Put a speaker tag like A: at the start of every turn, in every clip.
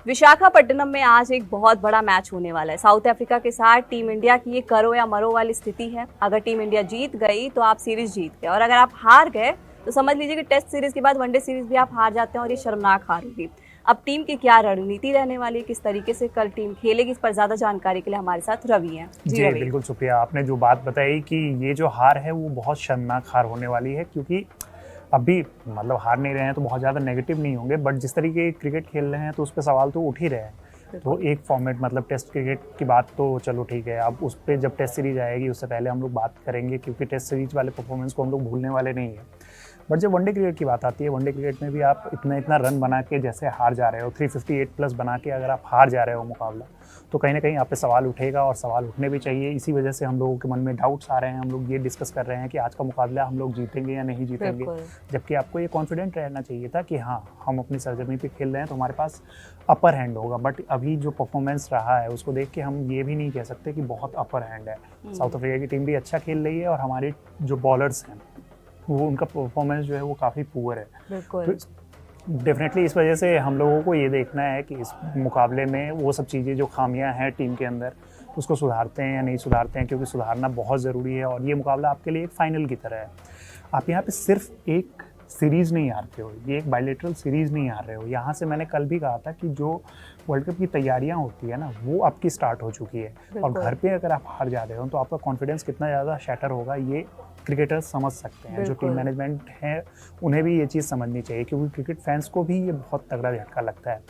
A: विशाखापट्टनम में आज एक बहुत बड़ा मैच होने वाला है। साउथ अफ्रीका के साथ टीम इंडिया की ये करो या मरो वाली स्थिति है। अगर टीम इंडिया जीत गई तो आप सीरीज जीत गए, और अगर आप हार गए तो समझ लीजिए कि टेस्ट सीरीज के बाद वनडे सीरीज भी आप हार जाते हैं, और ये शर्मनाक हार होगी। अब टीम की क्या रणनीति रहने वाली है, किस तरीके से कल टीम खेलेगी, इस पर ज्यादा जानकारी के लिए हमारे साथ रवि हैं।
B: जी
A: रवि।
B: बिल्कुल शुक्रिया। आपने जो बात बताई कि ये जो हार है वो बहुत शर्मनाक हार होने वाली है, क्योंकि अभी मतलब हार नहीं रहे हैं तो बहुत ज़्यादा नेगेटिव नहीं होंगे, बट जिस तरीके क्रिकेट खेल रहे हैं तो उस पर सवाल तो उठ ही रहे हैं। तो एक फॉर्मेट मतलब टेस्ट क्रिकेट की बात तो चलो ठीक है, अब उस पर जब टेस्ट सीरीज आएगी उससे पहले हम लोग बात करेंगे, क्योंकि टेस्ट सीरीज वाले परफॉर्मेंस को हम लोग भूलने वाले नहीं है। बट जब वनडे क्रिकेट की बात आती है, वनडे क्रिकेट में भी आप इतना इतना रन बना के जैसे हार जा रहे हो, 358 प्लस बना के अगर आप हार जा रहे हो मुकाबला, तो कहीं ना कहीं आप पे सवाल उठेगा, और सवाल उठने भी चाहिए। इसी वजह से हम लोगों के मन में डाउट्स आ रहे हैं, हम लोग ये डिस्कस कर रहे हैं कि आज का मुकाबला हम लोग जीतेंगे या नहीं जीतेंगे। जबकि आपको ये कॉन्फिडेंट रहना चाहिए था कि हाँ, हम अपनी सरजमी पे खेल रहे हैं तो हमारे पास अपर हैंड होगा। बट अभी जो परफॉर्मेंस रहा है उसको देख के हम ये भी नहीं कह सकते कि बहुत अपर हैंड है। साउथ अफ्रीका की टीम भी अच्छा खेल रही है, और हमारे जो बॉलर्स हैं वो उनका परफॉर्मेंस जो है वो काफ़ी पुअर है। तो डेफिनेटली इस वजह से हम लोगों को ये देखना है कि इस मुकाबले में वो सब चीज़ें जो खामियां हैं टीम के अंदर, उसको सुधारते हैं या नहीं सुधारते हैं, क्योंकि सुधारना बहुत ज़रूरी है। और ये मुकाबला आपके लिए एक फाइनल की तरह है। आप यहाँ पे सिर्फ एक सीरीज़ नहीं हारते हो, ये एक बायलैटरल सीरीज़ नहीं हार रहे हो। यहाँ से मैंने कल भी कहा था कि जो वर्ल्ड कप की तैयारियाँ होती है ना, वो आपकी स्टार्ट हो चुकी है। और घर पे अगर आप हार जा रहे हो तो आपका कॉन्फिडेंस कितना ज़्यादा शैटर होगा, ये क्रिकेटर्स समझ सकते हैं। जो टीम मैनेजमेंट है उन्हें भी ये चीज़ समझनी चाहिए, क्योंकि क्रिकेट फैंस को भी ये बहुत तगड़ा झटका लगता है।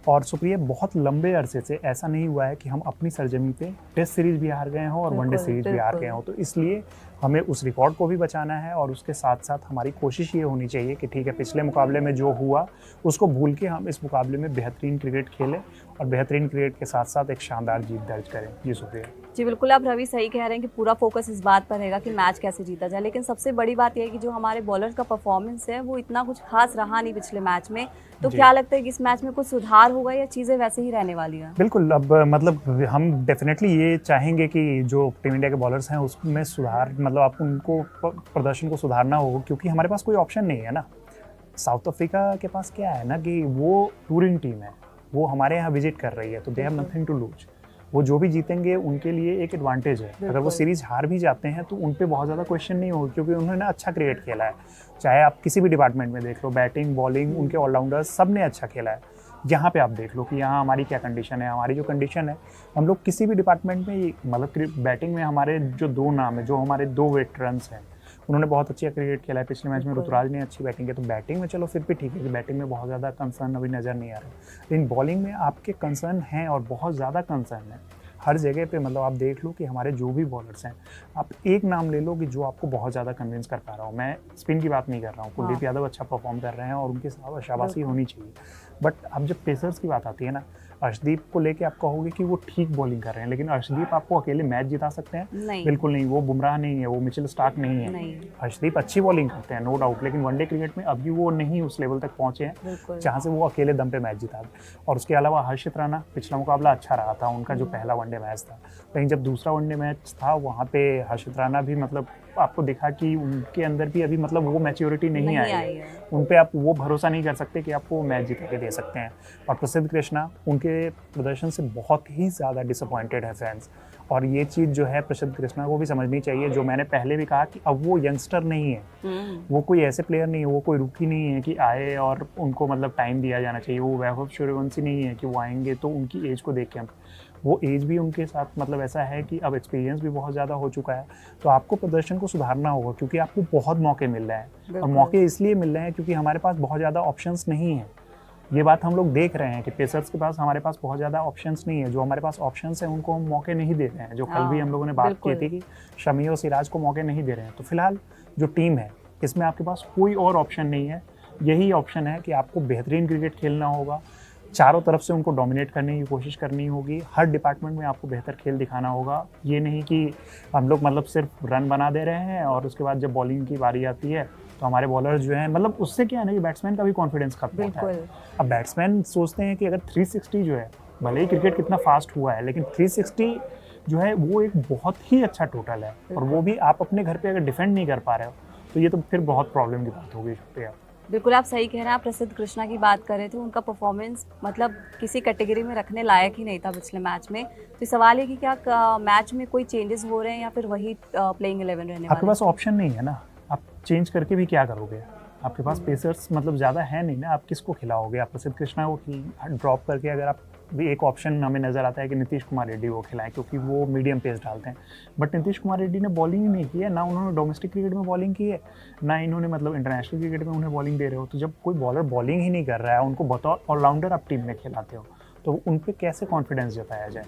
B: और सुप्रिया, बहुत लंबे अरसे से ऐसा नहीं हुआ है कि हम अपनी सरजमी पे टेस्ट सीरीज भी हार गए हों और वनडे सीरीज भी हार गए हों। तो इसलिए हमें उस रिकॉर्ड को भी बचाना है, और उसके साथ साथ हमारी कोशिश ये होनी चाहिए कि ठीक है, पिछले मुकाबले में जो हुआ उसको भूल के हम इस मुकाबले में बेहतरीन क्रिकेट खेलें, और बेहतरीन क्रिकेट के साथ साथ एक शानदार जीत दर्ज करें। जी शुक्रिया।
A: जी बिल्कुल, आप रवि सही कह रहे हैं कि पूरा फोकस इस बात पर रहेगा कि मैच कैसे जीता जाए। लेकिन सबसे बड़ी बात यह है कि जो हमारे बॉलर्स का परफॉर्मेंस है वो इतना कुछ खास रहा नहीं पिछले मैच में। तो क्या लगता है कि इस मैच में कुछ सुधार होगा या चीज़ें वैसे ही रहने वाली हैं?
B: बिल्कुल, अब मतलब हम डेफिनेटली ये चाहेंगे कि जो टीम इंडिया के बॉलर्स हैं उसमें सुधार, मतलब आप उनको प्रदर्शन को सुधारना होगा, क्योंकि हमारे पास कोई ऑप्शन नहीं है ना। साउथ अफ्रीका के पास क्या है ना कि वो टूरिंग टीम है, वो हमारे यहाँ विजिट कर रही है, तो they have nothing to lose. वो जो भी जीतेंगे उनके लिए एक एडवांटेज है। अगर वो सीरीज हार भी जाते हैं तो उन पे बहुत ज़्यादा क्वेश्चन नहीं होगा, क्योंकि उन्होंने अच्छा क्रिकेट खेला है। चाहे आप किसी भी डिपार्टमेंट में देख लो, बैटिंग बॉलिंग, उनके ऑलराउंडर्स सब ने अच्छा खेला है। यहाँ पे आप देख लो कि यहाँ हमारी क्या कंडीशन है। हमारी जो कंडीशन है, हम लोग किसी भी डिपार्टमेंट में, मतलब बैटिंग में हमारे जो दो नाम है, जो हमारे दो वेटरन्स हैं, उन्होंने बहुत अच्छा क्रिकेट खेला है। पिछले मैच में ऋतुराज ने अच्छी बैटिंग की, तो बैटिंग में चलो फिर भी ठीक है कि बैटिंग में बहुत ज़्यादा कंसर्न अभी नज़र नहीं आ रहा, लेकिन बॉलिंग में आपके कंसर्न हैं, और बहुत ज़्यादा कंसर्न है हर जगह पे। मतलब आप देख लो कि हमारे जो भी बॉलर्स हैं, आप एक नाम ले लो कि जो आपको बहुत ज़्यादा कन्विंस कर पा रहा हूँ। मैं स्पिन की बात नहीं कर रहा हूँ, कुलदीप यादव अच्छा परफॉर्म कर रहे हैं और उनकी शाबाशी होनी चाहिए। बट अब जब पेसर्स की बात आती है ना, अर्शदीप को लेके आप कहोगे कि वो ठीक बॉलिंग कर रहे हैं, लेकिन अर्शदीप आपको अकेले मैच जिता सकते हैं?
A: नहीं।
B: बिल्कुल नहीं। वो बुमराह नहीं है, वो मिचेल स्टार्क नहीं है। अर्शदीप अच्छी बॉलिंग करते हैं, नो डाउट, लेकिन वनडे क्रिकेट में अभी वो नहीं उस लेवल तक पहुंचे हैं जहां से वो अकेले दम पे मैच जिता दें। और उसके अलावा हर्षित राणा, पिछला मुकाबला अच्छा रहा था उनका जो पहला वनडे मैच था, लेकिन जब दूसरा वनडे मैच था वहाँ पे हर्षित राणा भी, मतलब आपको दिखा कि उनके अंदर भी अभी मतलब वो मैच्योरिटी नहीं आई है। उन पे आप वो भरोसा नहीं कर सकते कि आपको वो मैच जीत के दे सकते हैं। और प्रसिद्ध कृष्णा, उनके प्रदर्शन से बहुत ही ज़्यादा डिसअपॉइंटेड है फैंस, और ये चीज़ जो है प्रसिद्ध कृष्णा को भी समझनी चाहिए। जो मैंने पहले भी कहा कि अब वो यंगस्टर नहीं है, वो कोई ऐसे प्लेयर नहीं है, वो कोई रुकी नहीं है कि आए और उनको मतलब टाइम दिया जाना चाहिए। वो वैभव सूर्यवंशी नहीं है कि वो आएंगे तो उनकी एज को देख के हम, वो एज भी उनके साथ मतलब ऐसा है कि अब एक्सपीरियंस भी बहुत ज़्यादा हो चुका है। तो आपको प्रदर्शन को सुधारना होगा, क्योंकि आपको बहुत मौके मिल रहे हैं, और मौके इसलिए मिल रहे हैं क्योंकि हमारे पास बहुत ज़्यादा ऑप्शंस नहीं है। ये बात हम लोग देख रहे हैं कि पेसर्स के पास हमारे पास बहुत ज़्यादा ऑप्शंस नहीं है। जो हमारे पास ऑप्शंस हैं उनको हम मौके नहीं दे रहे हैं। जो कल भी हम लोगों ने बात की थी कि शमी और सिराज को मौके नहीं दे रहे हैं। तो फिलहाल जो टीम है इसमें आपके पास कोई और ऑप्शन नहीं है, यही ऑप्शन है कि आपको बेहतरीन क्रिकेट खेलना होगा, चारों तरफ से उनको डोमिनेट करने की कोशिश करनी होगी, हर डिपार्टमेंट में आपको बेहतर खेल दिखाना होगा। ये नहीं कि हम लोग मतलब सिर्फ रन बना दे रहे हैं और उसके बाद जब बॉलिंग की बारी आती है तो हमारे बॉलर्स जो हैं, मतलब उससे क्या है ना कि बैट्समैन का भी कॉन्फिडेंस खत्म होता है। अब बैट्समैन सोचते हैं कि अगर 360 जो है, भले ही क्रिकेट कितना फास्ट हुआ है, लेकिन 360 जो है वो एक बहुत ही अच्छा टोटल है, और वो भी आप अपने घर पे अगर डिफेंड नहीं कर पा रहे हो तो ये तो फिर बहुत प्रॉब्लम की बात होगी। शुक्रिया।
A: बिल्कुल आप सही कह रहे हैं। आप प्रसिद्ध कृष्णा की बात कर रहे थे, उनका परफॉर्मेंस मतलब किसी कैटेगरी में रखने लायक ही नहीं था पिछले मैच में। तो सवाल है कि क्या मैच में कोई चेंजेस हो रहे हैं या फिर वही प्लेइंग 11 रहने वाला
B: आपके पास ऑप्शन नहीं है ना, आप चेंज करके भी क्या करोगे? आपके पास पेसर्स मतलब ज़्यादा है नहीं ना, आप किसको खिलाओगे? आप प्रसिद्ध कृष्णा को ड्रॉप करके अगर आप भी एक ऑप्शन हमें नज़र आता है कि नीतीश कुमार रेड्डी को खिलाएं, क्योंकि वो मीडियम पेस डालते हैं। बट नीतीश कुमार रेड्डी ने बॉलिंग ही नहीं की है, ना उन्होंने डोमेस्टिक क्रिकेट में बॉलिंग की है, ना इन्होंने मतलब इंटरनेशनल क्रिकेट में उन्हें बॉलिंग दे रहे हो। तो जब कोई बॉलर बॉलिंग ही नहीं कर रहा है, उनको बतौर ऑलराउंडर आप टीम में खिलाते हो, तो उन पर कैसे कॉन्फिडेंस जताया जाए?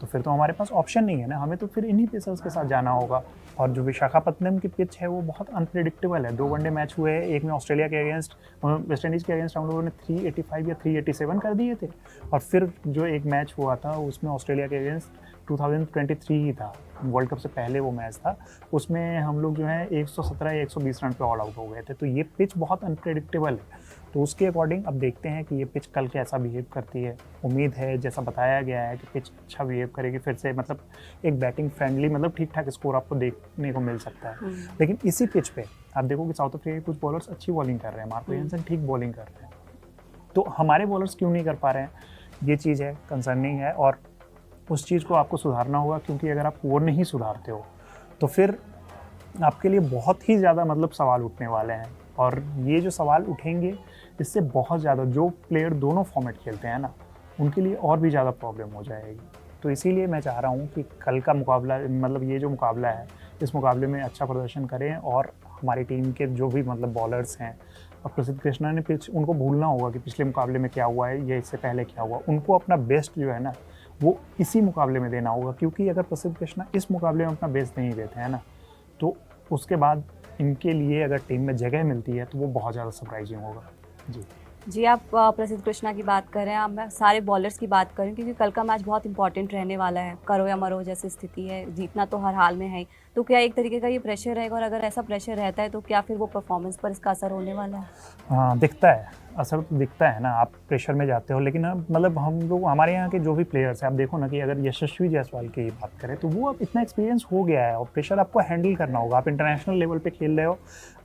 B: तो फिर तो हमारे पास ऑप्शन नहीं है ना, हमें तो फिर इन्हीं पेसर्स के साथ जाना होगा। और जो विशाखापत्तनम की पिच है वो बहुत अनप्रेडिक्टेबल है। 2 वनडे मैच हुए हैं, एक में ऑस्ट्रेलिया के अगेंस्ट, वेस्ट इंडीज़ के अगेंस्ट हम लोगों ने 385 या 387 कर दिए थे। और फिर जो एक मैच हुआ था उसमें ऑस्ट्रेलिया के अगेंस्ट 2023 ही था, वर्ल्ड कप से पहले वो मैच था, उसमें हम लोग जो है 117 या 120 रन पे ऑल आउट हो गए थे। तो ये पिच बहुत अनप्रेडिक्टेबल है। तो उसके अकॉर्डिंग अब देखते हैं कि ये पिच कल कैसा बिहेव करती है। उम्मीद है, जैसा बताया गया है, कि पिच अच्छा बिहेव करेगी फिर से, मतलब एक बैटिंग फ्रेंडली, मतलब ठीक ठाक स्कोर आपको देखने को मिल सकता है। लेकिन इसी पिच पे आप देखो कि साउथ अफ्रीका के कुछ बॉलर्स अच्छी बॉलिंग कर रहे हैं, मार्को जेनसन ठीक बॉलिंग कर रहे हैं, तो हमारे बॉलर्स क्यों नहीं कर पा रहे हैं? ये चीज़ है, कंसर्निंग है, और उस चीज़ को आपको सुधारना होगा। क्योंकि अगर आप वो नहीं सुधारते हो तो फिर आपके लिए बहुत ही ज़्यादा मतलब सवाल उठने वाले हैं। और ये जो सवाल उठेंगे, इससे बहुत ज़्यादा जो प्लेयर दोनों फॉर्मेट खेलते हैं ना, उनके लिए और भी ज़्यादा प्रॉब्लम हो जाएगी। तो इसीलिए मैं चाह रहा हूँ कि कल का मुकाबला, मतलब ये जो मुकाबला है, इस मुकाबले में अच्छा प्रदर्शन करें। और हमारी टीम के जो भी मतलब बॉलर्स हैं, और प्रसिद्ध कृष्णा ने पिच, उनको भूलना होगा कि पिछले मुकाबले में क्या हुआ है या इससे पहले क्या हुआ। उनको अपना बेस्ट जो है ना, वो इसी मुकाबले में देना होगा। क्योंकि अगर प्रसिद्ध कृष्णा इस मुकाबले में अपना बेस्ट नहीं देते हैं ना, तो उसके बाद इनके लिए अगर टीम में जगह मिलती है तो वो बहुत ज़्यादा सरप्राइजिंग होगा। जी,
A: आप प्रसिद्ध कृष्णा की बात कर रहे हैं, अब मैं सारे बॉलर्स की बात करूँ, क्योंकि कल का मैच बहुत इंपॉर्टेंट रहने वाला है। करो या मरो जैसी स्थिति है, जीतना तो हर हाल में है ही। तो क्या एक तरीके का ये प्रेशर रहेगा, और अगर ऐसा प्रेशर रहता है तो क्या फिर वो परफॉर्मेंस पर इसका असर होने वाला है?
B: हाँ, दिखता है, असर तो दिखता है ना। आप प्रेशर में जाते हो, लेकिन मतलब हम लोग, हमारे यहाँ के जो भी प्लेयर्स हैं, आप देखो ना कि अगर यशस्वी जायसवाल की बात करें तो वो अब इतना एक्सपीरियंस हो गया है, और प्रेशर आपको हैंडल करना होगा। आप इंटरनेशनल लेवल पे खेल रहे हो,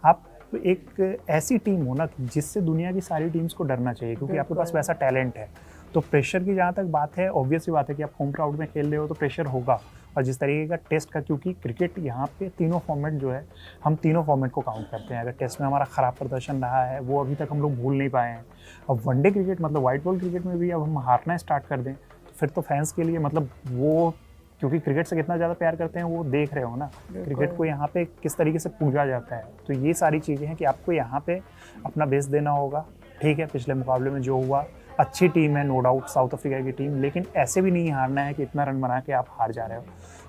B: आप एक ऐसी टीम हो ना जिससे दुनिया की सारी टीम्स को डरना चाहिए, क्योंकि आपके पास वैसा टैलेंट है। तो प्रेशर की जहाँ तक बात है, ऑब्वियस सी बात है कि आप होम क्राउड में खेल रहे हो तो प्रेशर होगा। और जिस तरीके का टेस्ट का, क्योंकि क्रिकेट यहाँ पे तीनों फॉर्मेट जो है, हम तीनों फॉर्मेट को काउंट करते हैं। अगर टेस्ट में हमारा ख़राब प्रदर्शन रहा है, वो अभी तक हम लोग भूल नहीं पाए हैं। अब वनडे क्रिकेट मतलब वाइट बॉल क्रिकेट में भी अब हम हारना स्टार्ट कर दें, तो फिर तो फैंस के लिए मतलब वो, क्योंकि क्रिकेट से कितना ज़्यादा प्यार करते हैं वो देख रहे हो ना, क्रिकेट को यहाँ पे किस तरीके से पूजा जाता है। तो ये सारी चीज़ें हैं कि आपको यहाँ पे अपना बेस्ट देना होगा। ठीक है, पिछले मुकाबले में जो हुआ, अच्छी टीम है नो डाउट साउथ अफ्रीका की टीम, लेकिन ऐसे भी नहीं हारना है कि इतना रन बना के आप हार जा रहे हो।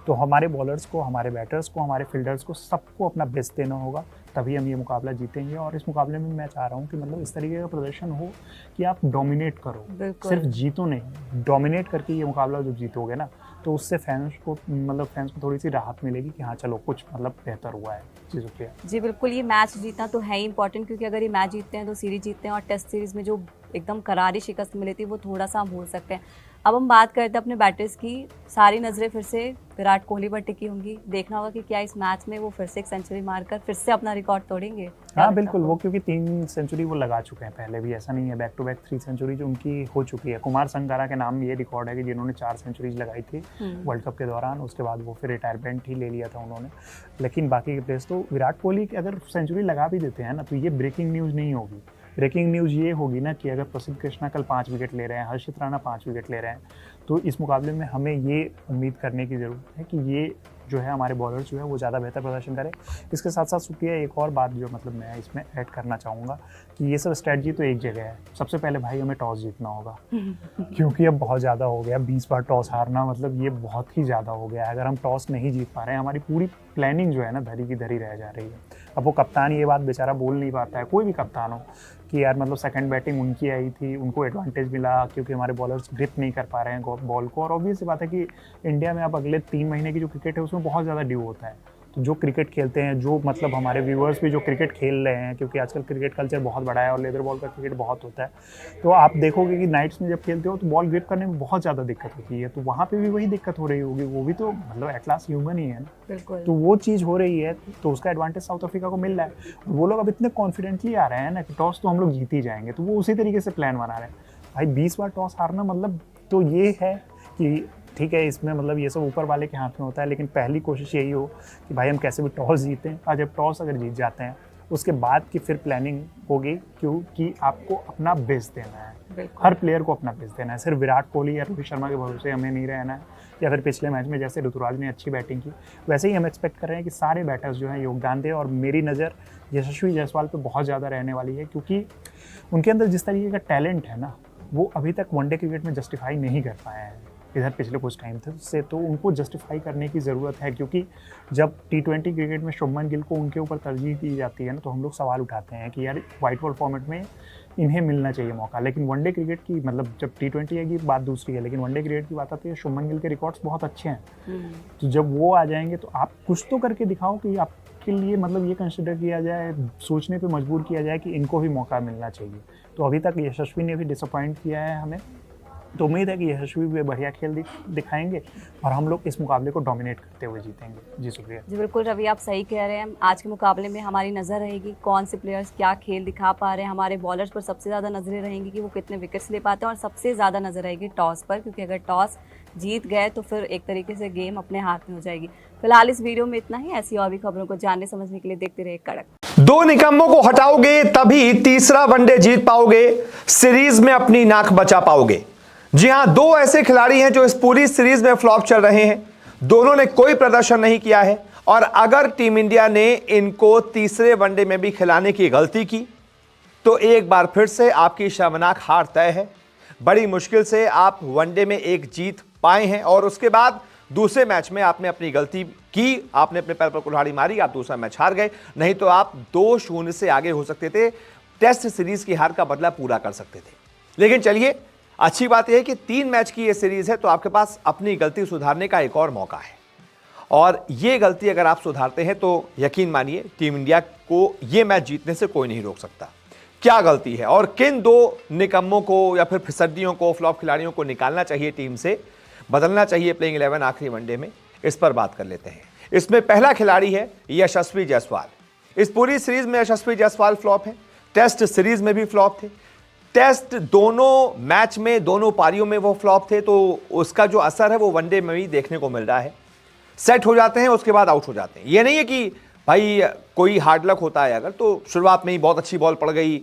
B: तो हमारे बॉलर्स को, हमारे बैटर्स को, हमारे फील्डर्स को, सबको अपना बेस्ट देना होगा, तभी हम ये मुकाबला जीतेंगे। और इस मुकाबले में मैं चाह रहा हूँ कि मतलब इस तरीके का प्रदर्शन हो कि आप डोमिनेट करो, सिर्फ जीतो नहीं, डोमिनेट करके ये मुकाबला जब जीतोगे ना, तो उससे फैंस को थोड़ी सी राहत मिलेगी कि हाँ चलो कुछ मतलब बेहतर हुआ है चीज़ों के।
A: जी बिल्कुल, ये मैच जीतना तो है ही इंपॉर्टेंट, क्योंकि अगर ये मैच जीतते हैं तो सीरीज जीतते हैं, और टेस्ट सीरीज में जो एकदम करारी शिकस्त मिली थी वो थोड़ा सा हम भूल सकते हैं। अब हम बात करते हैं अपने बैटर्स की। सारी नज़रें फिर से विराट कोहली पर टिकी होंगी। देखना होगा कि क्या इस मैच में वो फिर से एक सेंचुरी मारकर फिर से अपना रिकॉर्ड तोड़ेंगे।
B: हाँ बिल्कुल, वो क्योंकि 3 सेंचुरी वो लगा चुके हैं पहले भी, ऐसा नहीं है, बैक टू बैक 3 सेंचुरी जो उनकी हो चुकी है। कुमार संगकारा के नाम ये रिकॉर्ड है कि जिन्होंने 4 सेंचुरीज लगाई थी वर्ल्ड कप के दौरान, उसके बाद वो फिर रिटायरमेंट ही ले लिया था उन्होंने। लेकिन बाकी के प्लेयर्स, तो विराट कोहली अगर सेंचुरी लगा भी देते हैं ना, तो ये ब्रेकिंग न्यूज़ नहीं होगी। ब्रेकिंग न्यूज़ ये होगी ना कि अगर प्रसिद्ध कृष्णा कल 5 विकेट ले रहे हैं, हर्षित राणा 5 विकेट ले रहे हैं, तो इस मुकाबले में हमें ये उम्मीद करने की ज़रूरत है कि ये जो है हमारे बॉलर्स जो है वो ज़्यादा बेहतर प्रदर्शन करें। इसके साथ साथ सुप्रिया, एक और बात जो मतलब मैं इसमें ऐड करना चाहूँगा कि ये सब स्ट्रेटजी तो एक जगह है। सबसे पहले भाई हमें टॉस जीतना होगा, क्योंकि अब बहुत ज़्यादा हो गया, 20 बार टॉस हारना, मतलब ये बहुत ही ज़्यादा हो गया है। अगर हम टॉस नहीं जीत पा रहे हैं, हमारी पूरी प्लानिंग जो है ना धरी की धरी रह जा रही है। अब वो कप्तान ये बात बेचारा बोल नहीं पाता है, कोई भी कप्तान हो, कि यार मतलब सेकंड बैटिंग उनकी आई थी, उनको एडवांटेज मिला क्योंकि हमारे बॉलर्स ग्रिप नहीं कर पा रहे हैं बॉल को। और ऑब्वियस सी बात है कि इंडिया में अब अगले 3 महीने की जो क्रिकेट है उसमें बहुत ज़्यादा ड्यू होता है, तो जो क्रिकेट खेलते हैं, जो मतलब हमारे व्यूअर्स भी जो क्रिकेट खेल रहे हैं, क्योंकि आजकल क्रिकेट कल्चर बहुत बड़ा है और लेदर बॉल का क्रिकेट बहुत होता है, तो आप देखोगे कि नाइट्स में जब खेलते हो तो बॉल ग्रिप करने में बहुत ज़्यादा दिक्कत होती है। तो वहाँ पे भी वही दिक्कत हो रही होगी, वो भी तो मतलब एट लास्ट ह्यूमन ही है ना।
A: बिल्कुल।
B: तो वो चीज़ हो रही है, तो उसका एडवांटेज साउथ अफ्रीका को मिल रहा है। और वो लोग अब इतने कॉन्फिडेंटली आ रहे हैं ना कि टॉस तो हम लोग जीत ही जाएंगे, तो वो उसी तरीके से प्लान बना रहे हैं। भाई 20 बार टॉस हारना मतलब तो ये है कि ठीक है, इसमें मतलब ये सब ऊपर वाले के हाथ में होता है, लेकिन पहली कोशिश यही हो कि भाई हम कैसे भी टॉस जीतें। और जब टॉस अगर जीत जाते हैं उसके बाद की फिर प्लानिंग होगी, क्योंकि आपको अपना बेस्ट देना है, हर प्लेयर को अपना बेस्ट देना है। सिर्फ विराट कोहली या रोहित शर्मा के भरोसे हमें नहीं रहना है, या फिर पिछले मैच में जैसे ऋतुराज ने अच्छी बैटिंग की वैसे ही हम एक्सपेक्ट कर रहे हैं कि सारे बैटर्स जो हैं योगदान दें। और मेरी नज़र यशस्वी जायसवाल पे बहुत ज़्यादा रहने वाली है, क्योंकि उनके अंदर जिस तरीके का टैलेंट है ना, वो अभी तक वनडे क्रिकेट में जस्टिफाई नहीं कर पाए हैं इधर पिछले कुछ टाइम से। तो उनको जस्टिफाई करने की ज़रूरत है, क्योंकि जब T20 क्रिकेट में शुभमन गिल को उनके ऊपर तरजीह दी जाती है ना, तो हम लोग सवाल उठाते हैं कि यार वाइट बॉल फॉर्मेट में इन्हें मिलना चाहिए मौका। लेकिन वनडे क्रिकेट की मतलब जब T20 है की बात दूसरी है, लेकिन वनडे क्रिकेट की बात आती है, शुभमन गिल के रिकॉर्ड्स बहुत अच्छे हैं। तो जब वो आ जाएंगे तो आप कुछ तो करके दिखाओ कि आपके लिए मतलब ये कंसिडर किया जाए, सोचने पे मजबूर किया जाए कि इनको भी मौका मिलना चाहिए। तो अभी तक यशस्वी ने भी डिसअपॉइंट किया है हमें, तो उम्मीद है कि यशस्वी भी बढ़िया खेल दिखाएंगे और हम लोग इस मुकाबले को डोमिनेट करते हुए जीतेंगे। जी शुक्रिया।
A: जी बिल्कुल रवि, आप सही कह रहे हैं। आज के मुकाबले में हमारी नज़र रहेगी कौन से प्लेयर्स क्या खेल दिखा पा रहे हैं। हमारे बॉलर्स पर सबसे ज़्यादा नज़रें रहेंगी कि वो कितने विकेट्स ले पाते हैं, और सबसे ज़्यादा नज़र रहेगी टॉस पर, क्योंकि अगर टॉस जीत गए तो फिर एक तरीके से गेम अपने हाथ में हो जाएगी। फिलहाल इस वीडियो में इतना ही। ऐसी और भी खबरों को जानने समझने के लिए देखते रहिए कड़क।
C: 2 निकम्मों को हटाओगे तभी तीसरा वनडे जीत पाओगे, सीरीज में अपनी नाक बचा पाओगे। जी हां, 2 ऐसे खिलाड़ी हैं जो इस पूरी सीरीज में फ्लॉप चल रहे हैं। दोनों ने कोई प्रदर्शन नहीं किया है, और अगर टीम इंडिया ने इनको तीसरे वनडे में भी खिलाने की गलती की तो एक बार फिर से आपकी शर्मनाक हार तय है। बड़ी मुश्किल से आप वनडे में एक जीत पाए हैं, और उसके बाद दूसरे मैच में आपने अपनी गलती की, आपने अपने पैर पर कुल्हाड़ी मारी, आप दूसरा मैच हार गए। नहीं तो आप 2-0 से आगे हो सकते थे, टेस्ट सीरीज की हार का बदला पूरा कर सकते थे। लेकिन चलिए, अच्छी बात यह है कि 3 मैच की ये सीरीज है, तो आपके पास अपनी गलती सुधारने का एक और मौका है। और ये गलती अगर आप सुधारते हैं तो यकीन मानिए टीम इंडिया को ये मैच जीतने से कोई नहीं रोक सकता। क्या गलती है और किन 2 निकम्मों को या फिर फिसड्डियों को, फ्लॉप खिलाड़ियों को निकालना चाहिए टीम से, बदलना चाहिए प्लेइंग 11 आखिरी वनडे में, इस पर बात कर लेते हैं। इसमें पहला खिलाड़ी है यशस्वी जायसवाल। इस पूरी सीरीज में यशस्वी जायसवाल फ्लॉप है, टेस्ट सीरीज में भी फ्लॉप थे, टेस्ट दोनों मैच में, दोनों पारियों में वो फ्लॉप थे। तो उसका जो असर है वो वनडे में भी देखने को मिल रहा है। सेट हो जाते हैं, उसके बाद आउट हो जाते हैं। ये नहीं है कि भाई कोई हार्ड लक होता है अगर, तो शुरुआत में ही बहुत अच्छी बॉल पड़ गई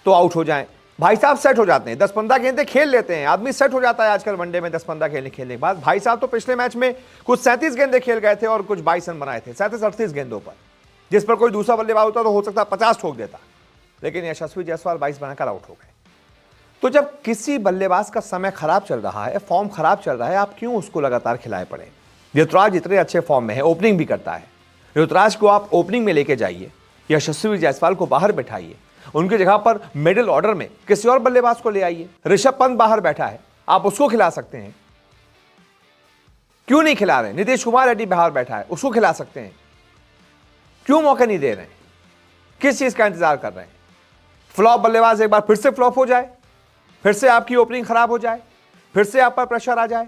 C: तो आउट हो जाएं। भाई साहब सेट हो जाते हैं, 10-15 गेंदें खेल लेते हैं, आदमी सेट हो जाता है आजकल वनडे में 10-15 गेंदें खेलने के बाद। भाई साहब तो पिछले मैच में कुछ 37 गेंदें खेल गए थे और कुछ 22 रन बनाए थे, 37-38 गेंदों पर, जिस पर कोई दूसरा बल्लेबाज होता तो हो सकता 50 ठोक देता, लेकिन यशस्वी जायसवाल 22 बनाकर आउट हो गए। तो जब किसी बल्लेबाज का समय खराब चल रहा है, फॉर्म खराब चल रहा है, आप क्यों उसको लगातार खिलाए पड़े। ऋतुराज इतने अच्छे फॉर्म में है, ओपनिंग भी करता है, ऋतुराज को आप ओपनिंग में लेके जाइए, यशस्वी जायसवाल को बाहर बैठाइए, उनकी जगह पर मिडिल ऑर्डर में किसी और बल्लेबाज को ले आइए। ऋषभ पंत बाहर बैठा है, आप उसको खिला सकते हैं, क्यों नहीं खिला रहे। नीतीश कुमार रेड्डी बाहर बैठा है, उसको खिला सकते हैं, क्यों मौका नहीं दे रहे हैं, किस चीज का इंतजार कर रहे हैं। फ्लॉप बल्लेबाज एक बार फिर से फ्लॉप हो जाए, फिर से आपकी ओपनिंग खराब हो जाए, फिर से आप पर प्रेशर आ जाए,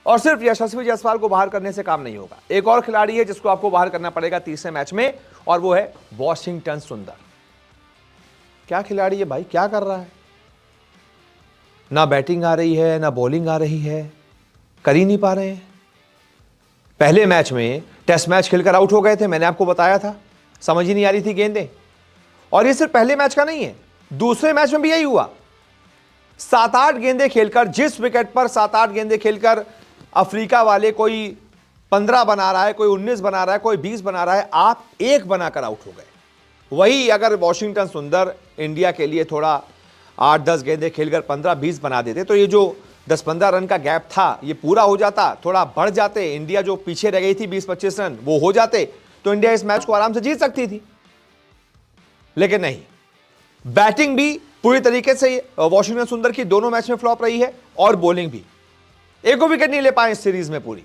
C: और सिर्फ यशस्वी जायसवाल को बाहर करने से काम नहीं होगा। एक और खिलाड़ी है जिसको आपको बाहर करना पड़ेगा तीसरे मैच में, और वो है वॉशिंगटन सुंदर। क्या खिलाड़ी है भाई, क्या कर रहा है, ना बैटिंग आ रही है ना बॉलिंग आ रही है, कर ही नहीं पा रहे हैं। पहले मैच में टेस्ट मैच खेलकर आउट हो गए थे, मैंने आपको बताया था, समझ ही नहीं आ रही थी गेंदें। और ये सिर्फ पहले मैच का नहीं है, दूसरे मैच में भी यही हुआ। 7-8 गेंदें खेलकर, जिस विकेट पर 7-8 गेंदें खेलकर अफ्रीका वाले कोई 15 बना रहा है, कोई 19 बना रहा है, कोई 20 बना रहा है, आप 1 बनाकर आउट हो गए। वही अगर वॉशिंगटन सुंदर इंडिया के लिए थोड़ा 8-10 गेंदें खेलकर 15-20 बना देते तो ये जो 10-15 रन का गैप था ये पूरा हो जाता, थोड़ा बढ़ जाते, इंडिया जो पीछे रह गई थी 20-25 रन वो हो जाते, तो इंडिया इस मैच को आराम से जीत सकती थी। लेकिन नहीं, बैटिंग भी पूरी तरीके से वॉशिंगटन सुंदर की दोनों मैच में फ्लॉप रही है, और बॉलिंग भी, एक विकेट नहीं ले पाए इस सीरीज में पूरी।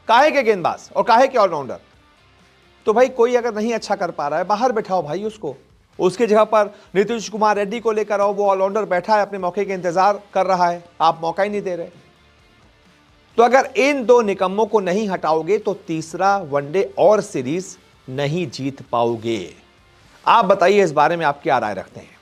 C: काहे के गेंदबाज और काहे के ऑलराउंडर? तो भाई कोई अगर नहीं अच्छा कर पा रहा है, बाहर बैठाओ भाई उसको। उसकी जगह पर नीतीश कुमार रेड्डी को लेकर आओ, वो ऑलराउंडर बैठा है, अपने मौके के इंतजार कर रहा है, आप मौका ही नहीं दे रहे। तो अगर इन दो निकम्मों को नहीं हटाओगे तो तीसरा वनडे और सीरीज नहीं जीत पाओगे। आप बताइए इस बारे में आप क्या राय रखते हैं,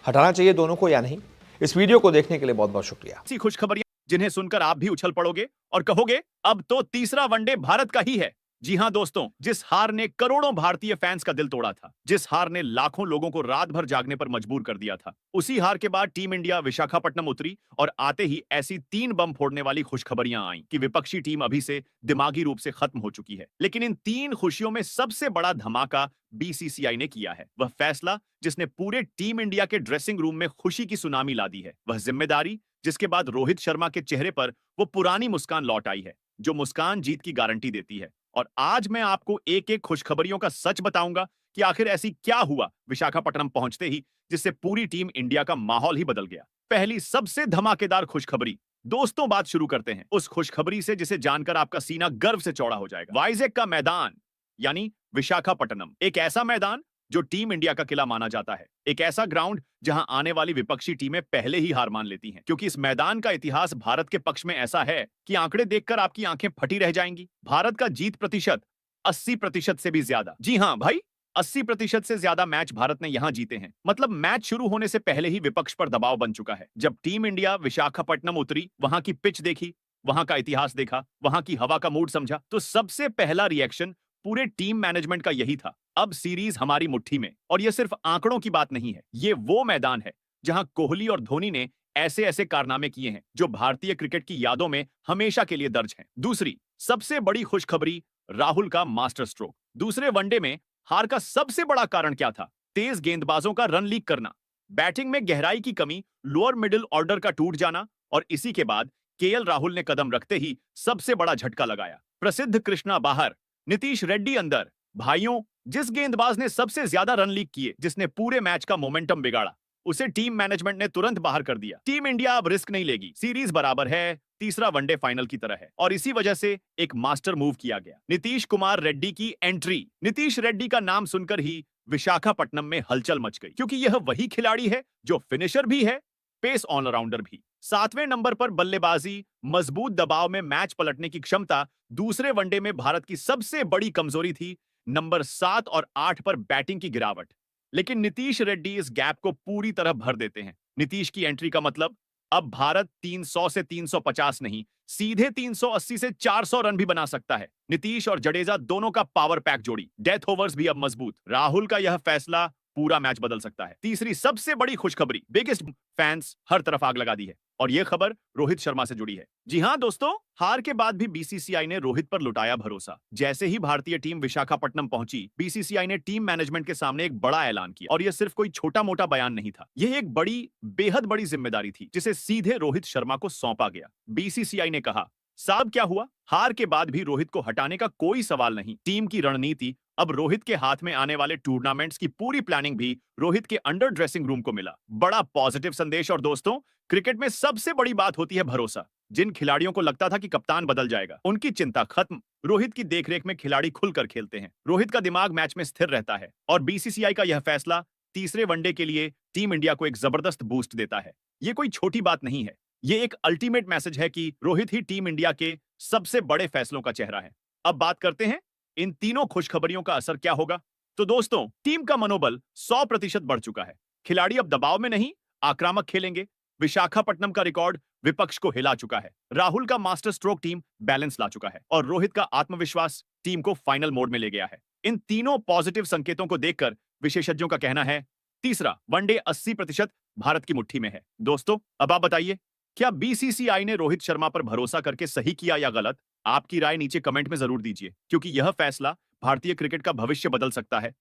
C: हटाना चाहिए दोनों को या नहीं? इस वीडियो को देखने के लिए बहुत बहुत शुक्रिया।
D: ऐसी खुशखबरियां जिन्हें सुनकर आप भी उछल पड़ोगे और कहोगे अब तो तीसरा वनडे भारत का ही है। जी हां दोस्तों, जिस हार ने करोड़ों भारतीय फैंस का दिल तोड़ा था, जिस हार ने लाखों लोगों को रात भर जागने पर मजबूर कर दिया था, उसी हार के बाद टीम इंडिया विशाखापट्टनम उतरी और आते ही ऐसी 3 बम फोड़ने वाली खुशखबरियां आईं कि विपक्षी टीम अभी से दिमागी रूप से खत्म हो चुकी है। लेकिन इन 3 खुशियों में सबसे बड़ा धमाका बीसीसीआई ने किया है। वह फैसला जिसने पूरे टीम इंडिया के ड्रेसिंग रूम में खुशी की सुनामी ला दी है, वह जिम्मेदारी जिसके बाद रोहित शर्मा के चेहरे पर वो पुरानी मुस्कान लौट आई है, जो मुस्कान जीत की गारंटी देती है। और आज मैं आपको एक एक खुशखबरियों का सच बताऊंगा कि आखिर ऐसी क्या हुआ विशाखापट्टनम पहुंचते ही जिससे पूरी टीम इंडिया का माहौल ही बदल गया। पहली सबसे धमाकेदार खुशखबरी, दोस्तों बात शुरू करते हैं उस खुशखबरी से जिसे जानकर आपका सीना गर्व से चौड़ा हो जाएगा। वाइजैक का मैदान यानी विशाखापट्टनम, एक ऐसा मैदान जो टीम इंडिया का किला माना जाता है, एक ऐसा ग्राउंड जहां आने वाली विपक्षी टीमें पहले ही हार मान लेती हैं, क्योंकि इस मैदान का इतिहास भारत के पक्ष में ऐसा है कि आंकड़े देखकर आपकी आंखें फटी रह जाएंगी। भारत का जीत प्रतिशत 80% से भी ज्यादा। जी हां भाई, 80% से ज्यादा मैच भारत ने यहां जीते हैं। मतलब मैच शुरू होने से पहले ही विपक्ष पर दबाव बन चुका है। जब टीम इंडिया विशाखापट्टनम उतरी, वहां की पिच देखी, वहां का इतिहास देखा, वहां की हवा का मूड समझा, तो सबसे पहला रिएक्शन पूरे टीम मैनेजमेंट का यही था, अब सीरीज हमारी मुट्ठी में। और यह सिर्फ आंकड़ों की बात नहीं है, ये वो मैदान है जहां कोहली और धोनी ने ऐसे ऐसे कारनामे किए हैं जो भारतीय क्रिकेट की यादों में हमेशा के लिए दर्ज हैं। दूसरी सबसे बड़ी खुशखबरी, राहुल का मास्टर स्ट्रोक। दूसरे वनडे में हार का सबसे बड़ा कारण क्या था? तेज गेंदबाजों का रन लीक करना, बैटिंग में गहराई की कमी, लोअर मिडिल ऑर्डर का टूट जाना, और इसी के बाद केएल राहुल ने कदम रखते ही सबसे बड़ा झटका लगाया। प्रसिद्ध कृष्णा बाहर, नीतीश रेड्डी अंदर। भाइयों, जिस गेंदबाज ने सबसे ज्यादा रन लीक किए, जिसने पूरे मैच का मोमेंटम बिगाड़ा, उसे टीम मैनेजमेंट ने तुरंत बाहर कर दिया। टीम इंडिया अब रिस्क नहीं लेगी, सीरीज बराबर है, तीसरा वनडे फाइनल की तरह है। और इसी वजह से एक मास्टर मूव किया गया, नीतीश कुमार रेड्डी की एंट्री। नीतीश रेड्डी का नाम सुनकर ही विशाखापट्टनम में हलचल मच गई, क्योंकि यह वही खिलाड़ी है जो फिनिशर भी है, पेस ऑलराउंडर भी। 7वें नंबर पर बल्लेबाजी, मजबूत दबाव में मैच पलटने की क्षमता दूसरे वनडे में भारत की सबसे बड़ी कमजोरी थी। नंबर 7 और 8 पर बैटिंग की गिरावट, लेकिन नीतीश रेड्डी इस गैप को पूरी तरह भर देते हैं। नीतीश की एंट्री का मतलब अब भारत 300 से 350 नहीं, सीधे 380 से 400 रन भी बना सकता है। नीतीश और जडेजा दोनों का पावर पैक जोड़ी, डेथ ओवर्स भी अब मजबूत। राहुल का यह फैसला पूरा मैच बदल सकता है। तीसरी सबसे बड़ी खुशखबरी, बिगेस्ट फैंस हर तरफ आग लगा दी है, और यह खबर रोहित शर्मा से जुड़ी है। जी हां दोस्तों, हार के बाद भी बीसीसीआई ने रोहित पर लुटाया भरोसा। जैसे ही भारतीय टीम विशाखापट्टनम पहुंची, बीसीसीआई ने टीम मैनेजमेंट के सामने एक बड़ा ऐलान किया, और यह सिर्फ कोई छोटा मोटा बयान नहीं था, यह एक बड़ी, बेहद बड़ी जिम्मेदारी थी जिसे सीधे रोहित शर्मा को सौंपा गया। बीसीसीआई ने कहा, साहब क्या हुआ? हार के बाद भी रोहित को हटाने का कोई सवाल नहीं। टीम की रणनीति, अब रोहित के हाथ में आने वाले टूर्नामेंट्स की पूरी प्लानिंग भी रोहित के अंडर ड्रेसिंग रूम को मिला। बड़ा पॉजिटिव संदेश। और दोस्तों, क्रिकेट में सबसे बड़ी बात होती है भरोसा। जिन खिलाड़ियों को लगता था कि कप्तान बदल जाएगा, उनकी चिंता खत्म। रोहित की देखरेख में खिलाड़ी खुलकर खेलते हैं, रोहित का दिमाग मैच में स्थिर रहता है, और बीसीसीआई का यह फैसला तीसरे वनडे के लिए टीम इंडिया को एक जबरदस्त बूस्ट देता है। यह कोई छोटी बात नहीं है, ये एक अल्टीमेट मैसेज है कि रोहित ही टीम इंडिया के सबसे बड़े फैसलों का चेहरा है। अब बात करते हैं इन तीनों खुशखबरियों का असर क्या होगा। तो दोस्तों, टीम का मनोबल 100% बढ़ चुका है। खिलाड़ी अब दबाव में नहीं, आक्रामक खेलेंगे। विशाखापट्टनम का रिकॉर्ड विपक्ष को हिला चुका है। राहुल का मास्टर स्ट्रोक टीम बैलेंस ला चुका है, और रोहित का आत्मविश्वास टीम को फाइनल मोड में ले गया है। इन तीनों पॉजिटिव संकेतों को देखकर विशेषज्ञों का कहना है, तीसरा वनडे 80% भारत की मुट्ठी में है। दोस्तों, अब आप बताइए, क्या बीसीसीआई ने रोहित शर्मा पर भरोसा करके सही किया या गलत? आपकी राय नीचे कमेंट में जरूर दीजिए, क्योंकि यह फैसला भारतीय क्रिकेट का भविष्य बदल सकता है।